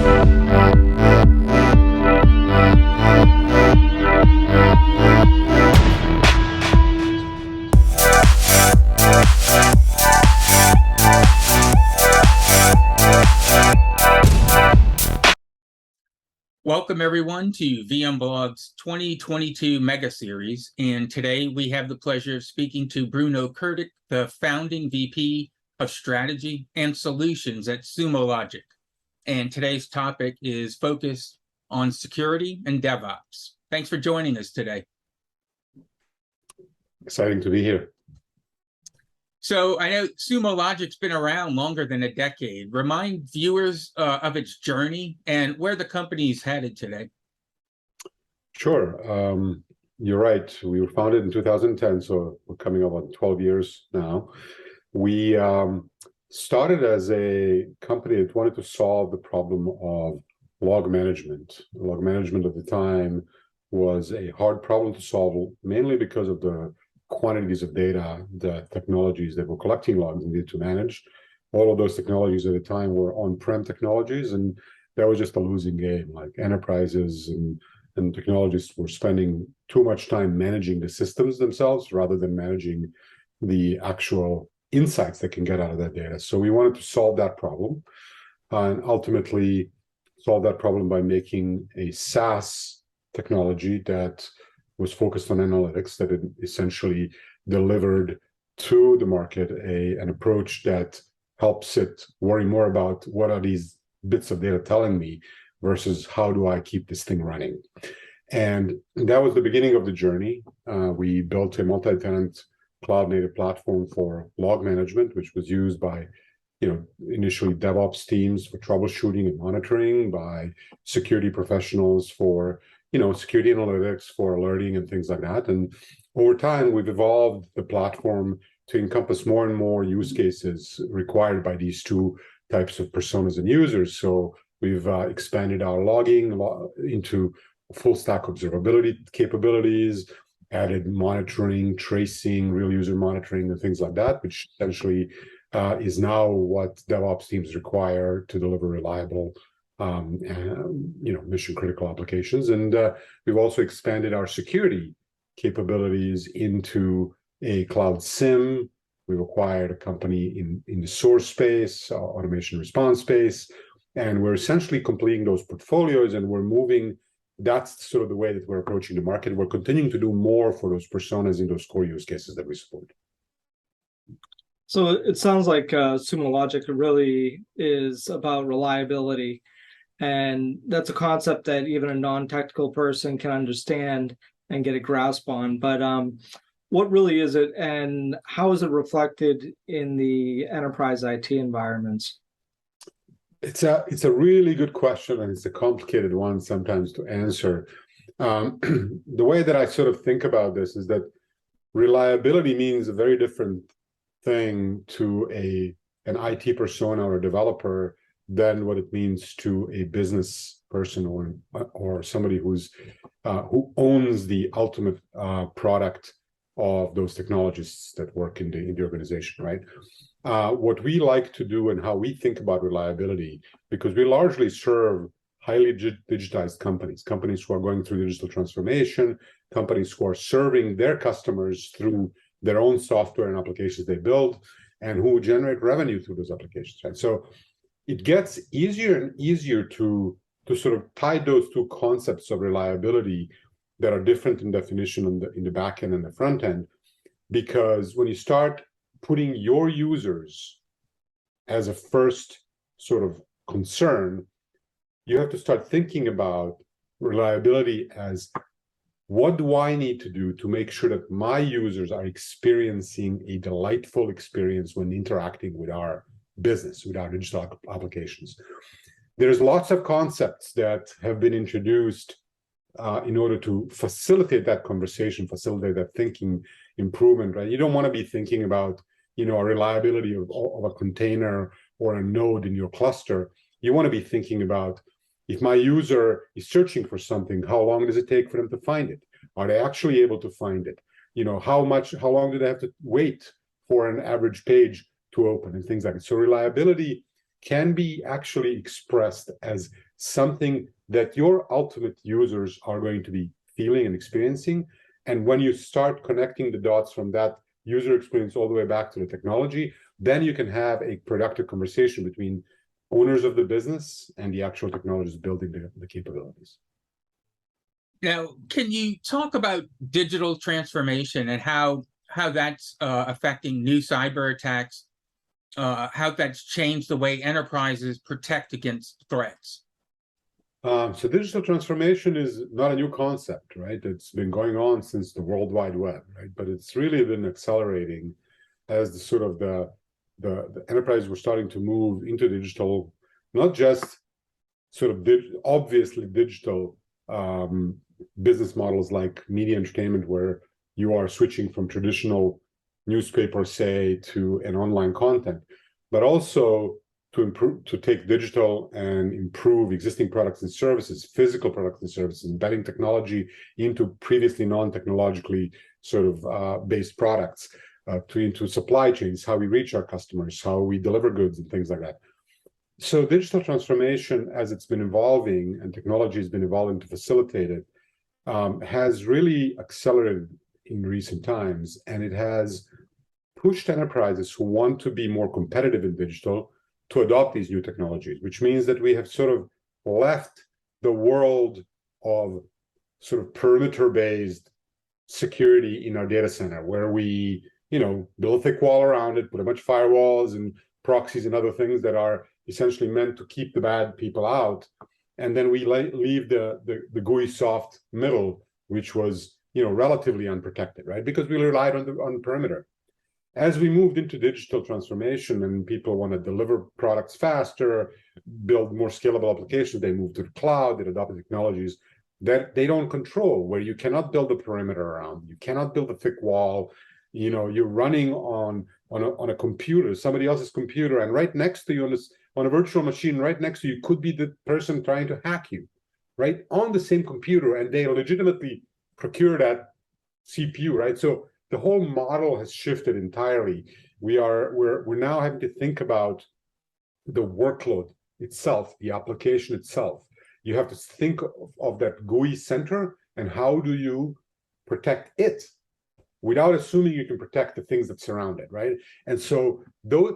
Welcome everyone to VMblog's 2022 Mega Series, and today we have the pleasure of speaking to Bruno Kurtic, the founding VP of Strategy and Solutions at Sumo Logic. And today's topic is focused on security and DevOps. Thanks for joining us today. Exciting to be here. So I know Sumo Logic's been around longer than a decade. Remind viewers of its journey and where the company's headed today. Sure. You're right. We were founded in 2010, so we're coming up on 12 years now. We started as a company that wanted to solve the problem of log management. Log management at the time was a hard problem to solve, mainly because of the quantities of data, the technologies that were collecting logs needed to manage. All of those technologies at the time were on-prem technologies, and that was just a losing game. Like enterprises and technologists were spending too much time managing the systems themselves rather than managing the actual insights that can get out of that data. So we wanted to solve that problem, and ultimately solve that problem by making a SaaS technology that was focused on analytics, that it essentially delivered to the market an approach that helps it worry more about what are these bits of data telling me versus how do I keep this thing running. And that was the beginning of the journey. We built a multi-tenant cloud-native platform for log management, which was used by initially DevOps teams for troubleshooting and monitoring, by security professionals for security analytics, for alerting and things like that. And over time, we've evolved the platform to encompass more and more use cases required by these two types of personas and users. So we've expanded our logging into full stack observability capabilities, added monitoring, tracing, real user monitoring, and things like that, which essentially is now what DevOps teams require to deliver reliable mission critical applications. And we've also expanded our security capabilities into a cloud SIEM. We've acquired a company in the source space, automation response space, and we're essentially completing those portfolios, and we're moving. That's sort of the way that we're approaching the market. We're continuing to do more for those personas in those core use cases that we support. So it sounds like Sumo Logic really is about reliability. And that's a concept that even a non-technical person can understand and get a grasp on. But what really is it, and how is it reflected in the enterprise IT environments? It's a really good question, and it's a complicated one sometimes to answer. The way that I sort of think about this is that reliability means a very different thing to an IT persona or a developer than what it means to a business person or somebody who owns the ultimate product of those technologists that work in the organization, right? What we like to do and how we think about reliability, because we largely serve highly digitized companies who are going through digital transformation, companies who are serving their customers through their own software and applications they build, and who generate revenue through those applications, right? So it gets easier and easier to sort of tie those two concepts of reliability that are different in definition in the back end and the front end, because when you start putting your users as a first sort of concern, you have to start thinking about reliability as, what do I need to do to make sure that my users are experiencing a delightful experience when interacting with our business, with our digital applications? There's lots of concepts that have been introduced in order to facilitate that conversation, facilitate that thinking improvement, right? You don't want to be thinking about, a reliability of a container or a node in your cluster. You want to be thinking about, if my user is searching for something, how long does it take for them to find it? Are they actually able to find it? How long do they have to wait for an average page to open and things like that? So reliability can be actually expressed as something that your ultimate users are going to be feeling and experiencing. And when you start connecting the dots from that user experience all the way back to the technology, then you can have a productive conversation between owners of the business and the actual technologists building the capabilities. Now, can you talk about digital transformation and how that's affecting new cyber attacks, how that's changed the way enterprises protect against threats? So digital transformation is not a new concept, right? It's been going on since the World Wide Web, right? But it's really been accelerating as the sort of the enterprise were starting to move into digital, not just sort of obviously digital business models like media entertainment, where you are switching from traditional newspaper, say, to an online content, but also to take digital and improve existing products and services, physical products and services, embedding technology into previously non-technologically sort of based products, into supply chains, how we reach our customers, how we deliver goods and things like that. So digital transformation, as it's been evolving and technology has been evolving to facilitate it, has really accelerated in recent times, and it has pushed enterprises who want to be more competitive in digital to adopt these new technologies, which means that we have sort of left the world of sort of perimeter-based security in our data center, where we, build a thick wall around it, put a bunch of firewalls and proxies and other things that are essentially meant to keep the bad people out. And then we leave the GUI soft middle, which was, relatively unprotected, right? Because we relied on perimeter. As we moved into digital transformation and people want to deliver products faster, build more scalable applications, they move to the cloud, they adopt technologies that they don't control, where you cannot build a perimeter around, you cannot build a thick wall, you're running on a computer, somebody else's computer, and right next to you on a virtual machine, right next to you could be the person trying to hack you, right? On the same computer, and they legitimately procure that CPU, right? So the whole model has shifted entirely. We're now having to think about the workload itself, the application itself. You have to think of that GUI center and how do you protect it without assuming you can protect the things that surround it, right? And so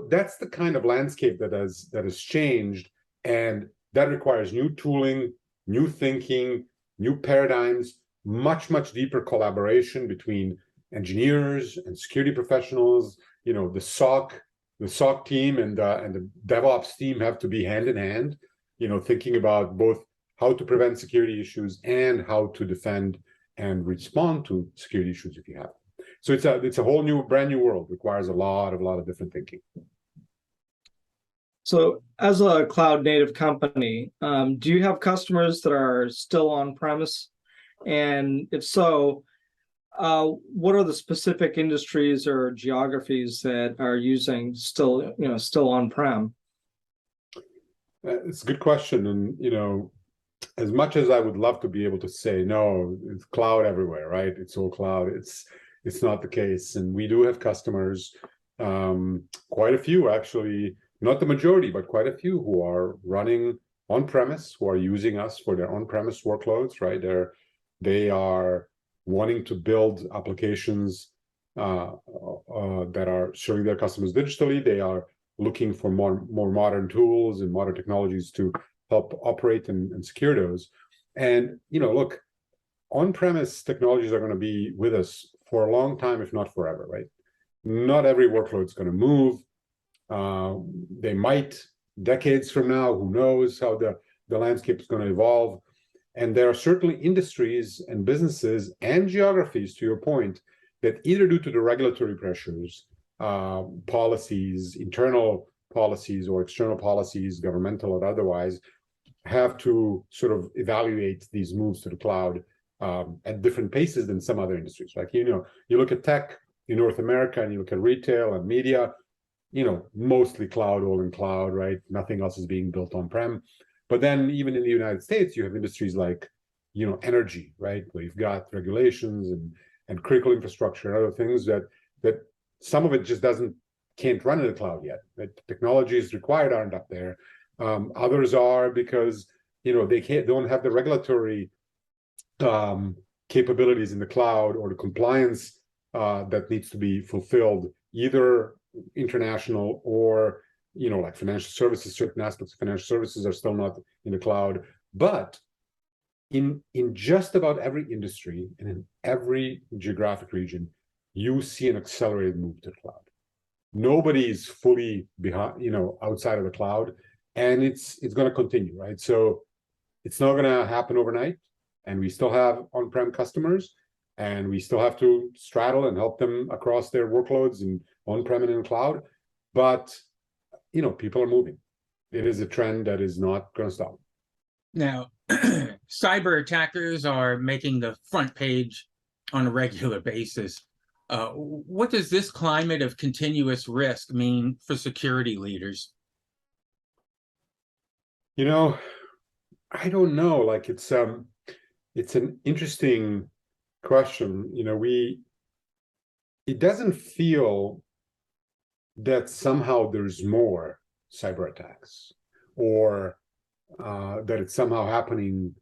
that's the kind of landscape that has changed, and that requires new tooling, new thinking, new paradigms, much deeper collaboration between engineers and security professionals. The SOC team and the DevOps team have to be hand in hand, thinking about both how to prevent security issues and how to defend and respond to security issues if you have. So it's a whole brand new world. Requires a lot of different thinking. So as a cloud native company, do you have customers that are still on premise? And if so, what are the specific industries or geographies that are using still on-prem? It's a good question. And, as much as I would love to be able to say, no, it's cloud everywhere, right? It's all cloud. It's not the case. And we do have customers, quite a few actually, not the majority, but quite a few who are running on-premise, who are using us for their on-premise workloads, right? They are wanting to build applications that are serving their customers digitally. They are looking for more modern tools and modern technologies to help operate and secure those. And, look, on-premise technologies are going to be with us for a long time, if not forever, right? Not every workload is going to move. They might decades from now, who knows how the landscape is going to evolve. And there are certainly industries and businesses and geographies, to your point, that either due to the regulatory pressures, policies, internal policies or external policies, governmental or otherwise, have to sort of evaluate these moves to the cloud at different paces than some other industries. Like, you look at tech in North America and you look at retail and media, mostly cloud, all in cloud, right? Nothing else is being built on-prem. But then even in the United States, you have industries like, energy, right? Where you've got regulations and critical infrastructure and other things that some of it just doesn't can't run in the cloud yet. The technologies required aren't up there. Others are because they don't have the regulatory capabilities in the cloud or the compliance that needs to be fulfilled, either international or like financial services. Certain aspects of financial services are still not in the cloud. But in just about every industry and in every geographic region, you see an accelerated move to the cloud. Nobody's fully behind, outside of the cloud, and it's going to continue, right? So it's not going to happen overnight, and we still have on-prem customers, and we still have to straddle and help them across their workloads and on-prem and in the cloud. But people are moving. It is a trend that is not going to stop. Now, cyber attackers are making the front page on a regular basis. What does this climate of continuous risk mean for security leaders? I don't know. Like it's an interesting question. It doesn't feel that somehow there's more cyber attacks, or that it's somehow happening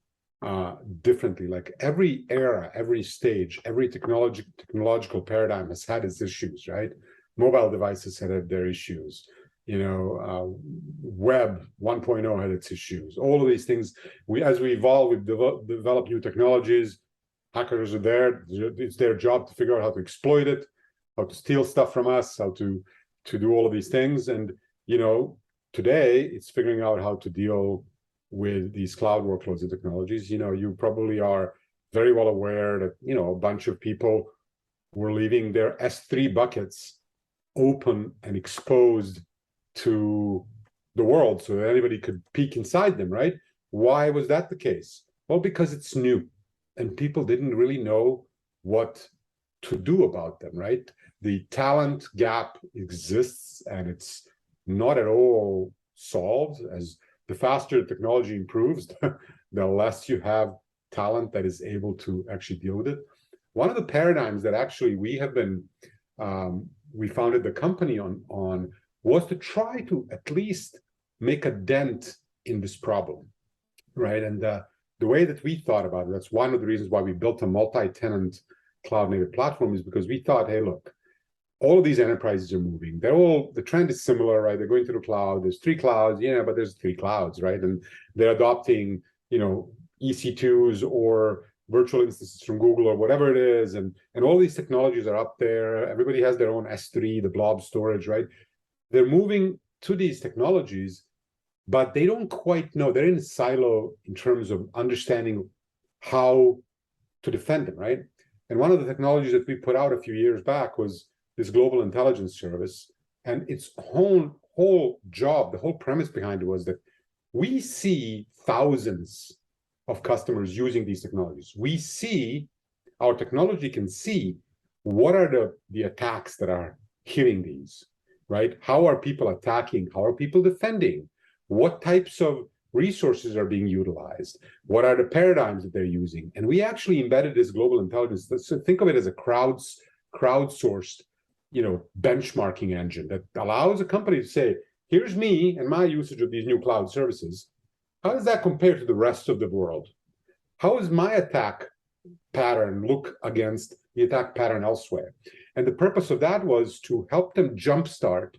differently. Like every era, every stage, every technological paradigm has had its issues, right? Mobile devices had their issues. Web 1.0 had its issues. All of these things, as we evolve, we've developed new technologies. Hackers are there. It's their job to figure out how to exploit it, how to steal stuff from us, how to do all of these things. And today it's figuring out how to deal with these cloud workloads and technologies. You probably are very well aware that a bunch of people were leaving their S3 buckets open and exposed to the world so that anybody could peek inside them, right? Why was that the case? Well, because it's new and people didn't really know what to do about them, right? The talent gap exists, and it's not at all solved. As the faster technology improves, the less you have talent that is able to actually deal with it. One of the paradigms that actually we have been, we founded the company on was to try to at least make a dent in this problem, right? And the way that we thought about it, that's one of the reasons why we built a multi-tenant cloud-native platform, is because we thought, hey, look, all of these enterprises are moving. The trend is similar, right? They're going to the cloud. There's 3 clouds, but there's 3 clouds, right? And they're adopting, EC2s or virtual instances from Google or whatever it is. And all these technologies are up there. Everybody has their own S3, the blob storage, right? They're moving to these technologies, but they don't quite know. They're in a silo in terms of understanding how to defend them, right? And one of the technologies that we put out a few years back was this global intelligence service. And its whole job, the whole premise behind it was that we see thousands of customers using these technologies. Our technology can see what are the attacks that are hitting these, right? How are people attacking? How are people defending? What types of resources are being utilized? What are the paradigms that they're using? And we actually embedded this global intelligence. So think of it as a crowdsourced, benchmarking engine that allows a company to say, here's me and my usage of these new cloud services. How does that compare to the rest of the world? How does my attack pattern look against the attack pattern elsewhere? And the purpose of that was to help them jumpstart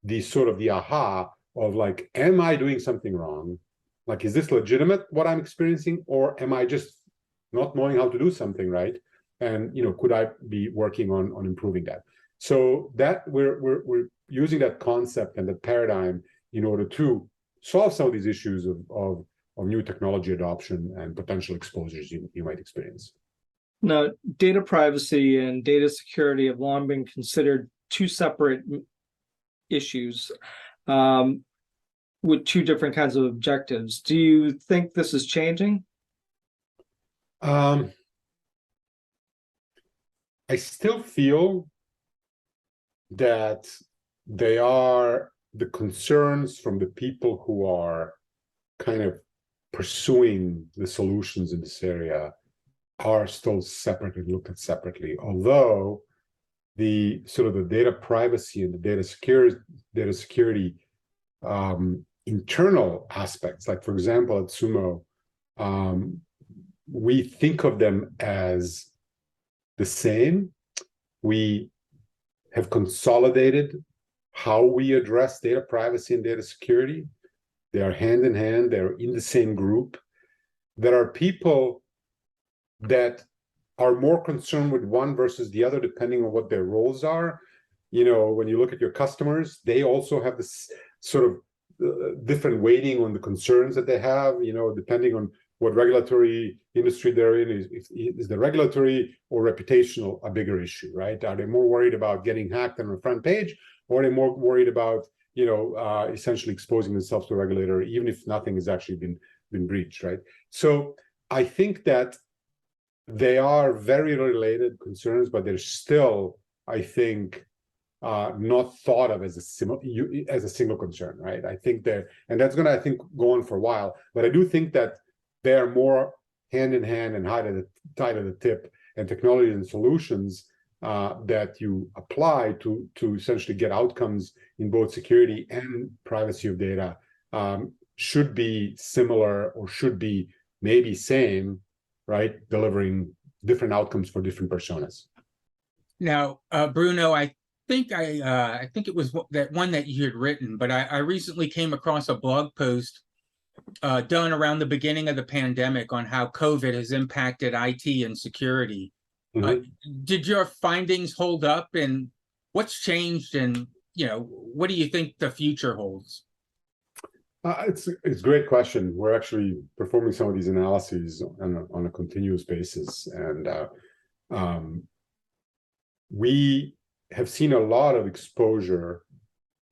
the aha of like, am I doing something wrong? Like, is this legitimate, what I'm experiencing? Or am I just not knowing how to do something right? And, could I be working on improving that? So that we're using that concept and the paradigm in order to solve some of these issues of new technology adoption and potential exposures you might experience. Now, data privacy and data security have long been considered 2 separate issues with 2 different kinds of objectives. Do you think this is changing? I still feel that they are the concerns from the people who are kind of pursuing the solutions in this area are still separately looked at separately. Although the sort of the data privacy and the data security internal aspects. Like, for example, at Sumo, we think of them as the same. We have consolidated how we address data privacy and data security. They are hand in hand, they're in the same group. There are people that are more concerned with one versus the other, depending on what their roles are. You know, when you look at your customers, they also have this sort of different weighting on the concerns that they have, you know, depending on what regulatory industry they're in. Is the regulatory or reputational a bigger issue, right? Are they more worried about getting hacked on the front page, or are they more worried about, you know, essentially exposing themselves to a regulator, even if nothing has actually been breached, right? So I think that they are very related concerns, but they're still, I think, not thought of as a single concern, right? I think and that's going to, I think, go on for a while. But I do think that they are more hand in hand and tied at the tip, and technology and solutions that you apply to essentially get outcomes in both security and privacy of data should be similar, or should be maybe same, right? Delivering different outcomes for different personas. Now, Bruno, I think it was that one that you had written, but I recently came across a blog post done around the beginning of the pandemic on how COVID has impacted IT and security. Did your findings hold up, and what's changed, and, you know, what do you think the future holds? It's a great question. We're actually performing some of these analyses on a continuous basis, and we have seen a lot of exposure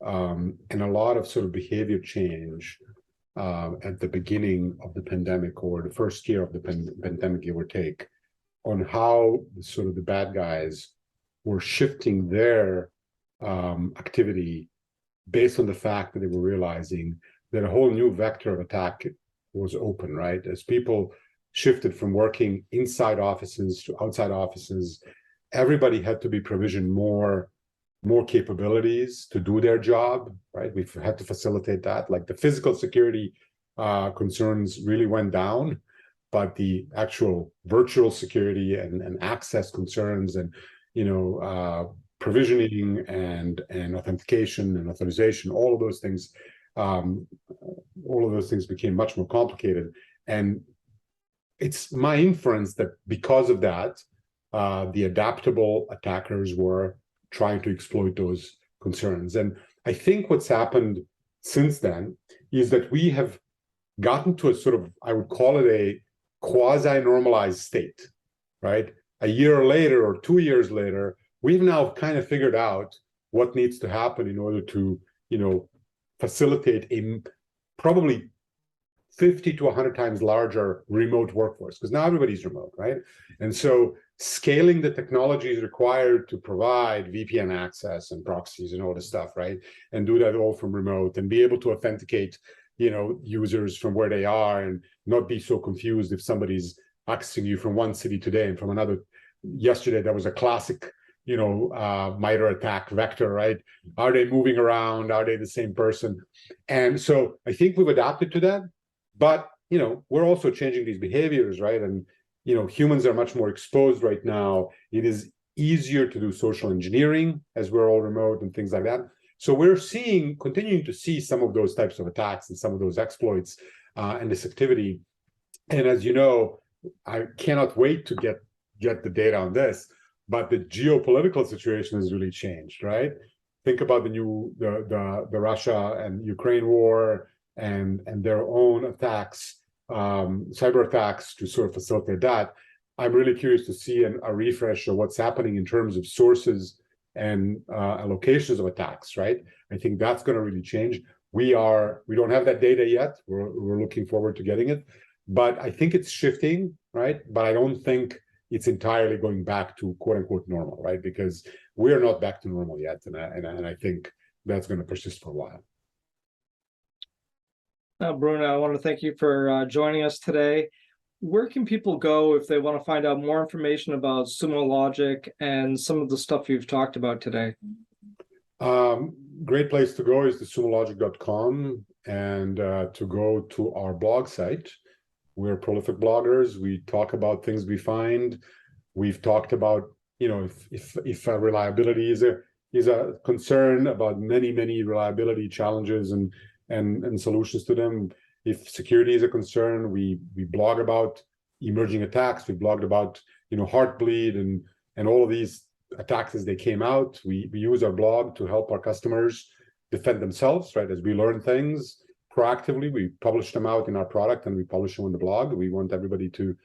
and a lot of sort of behavior change at the beginning of the pandemic, or the first year of the pandemic, give or take, on how sort of the bad guys were shifting their activity based on the fact that they were realizing that a whole new vector of attack was open, right? As people shifted from working inside offices to outside offices, everybody had to be provisioned more capabilities to do their job, right? We've had to facilitate that. Like, the physical security concerns really went down, but the actual virtual security and access concerns, and, you know, provisioning and authentication and authorization, all of those things became much more complicated. And it's my inference that because of that, the adaptable attackers were trying to exploit those concerns. And I think what's happened since then is that we have gotten to a sort of, I would call it a quasi-normalized state, right? A year later or 2 years later, we've now kind of figured out what needs to happen in order to, you know, facilitate a probably 50 to 100 times larger remote workforce, because now everybody's remote, right? And so scaling the technologies required to provide VPN access and proxies and all this stuff, right? And do that all from remote, and be able to authenticate, you know, users from where they are, and not be so confused if somebody's accessing you from one city today and from another. Yesterday, that was a classic, you know, MITRE attack vector, right? Are they moving around? Are they the same person? And so I think we've adapted to that. But, you know, we're also changing these behaviors, right? And, you know, humans are much more exposed right now. It is easier to do social engineering as we're all remote and things like that. So we're continuing to see some of those types of attacks and some of those exploits and this activity. And as you know, I cannot wait to get the data on this, but the geopolitical situation has really changed, right? Think about the Russia and Ukraine war, and their own attacks, cyber attacks, to sort of facilitate that. I'm really curious to see a refresh of what's happening in terms of sources and locations of attacks, right? I think that's going to really change. We don't have that data yet. We're looking forward to getting it, but I think it's shifting, right? But I don't think it's entirely going back to quote unquote normal, right? Because we're not back to normal yet, and I think that's going to persist for a while. Now, Bruno, I want to thank you for joining us today. where can people go if they want to find out more information about Sumo Logic and some of the stuff you've talked about today? Great place to go is the sumologic.com, and to go to our blog site. We're prolific bloggers. We talk about things we find. We've talked about, if reliability is a concern, about many reliability challenges and solutions to them. If security is a concern, we blog about emerging attacks. We blogged about Heartbleed and all of these attacks as they came out. We use our blog to help our customers defend themselves, right? As we learn things proactively, we publish them out in our product and we publish them on the blog. We want everybody to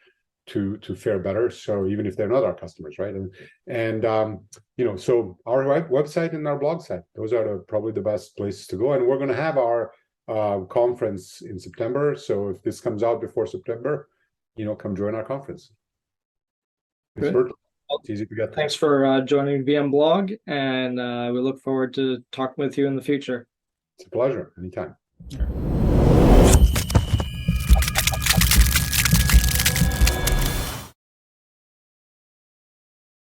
fare better. So even if they're not our customers, right? So our website and our blog site, those are probably the best places to go. And we're going to have our conference in September. So if this comes out before September, come join our conference. It's virtual. It's easy to get. Thanks for joining VMblog, and we look forward to talking with you in the future. It's a pleasure. Anytime. Sure.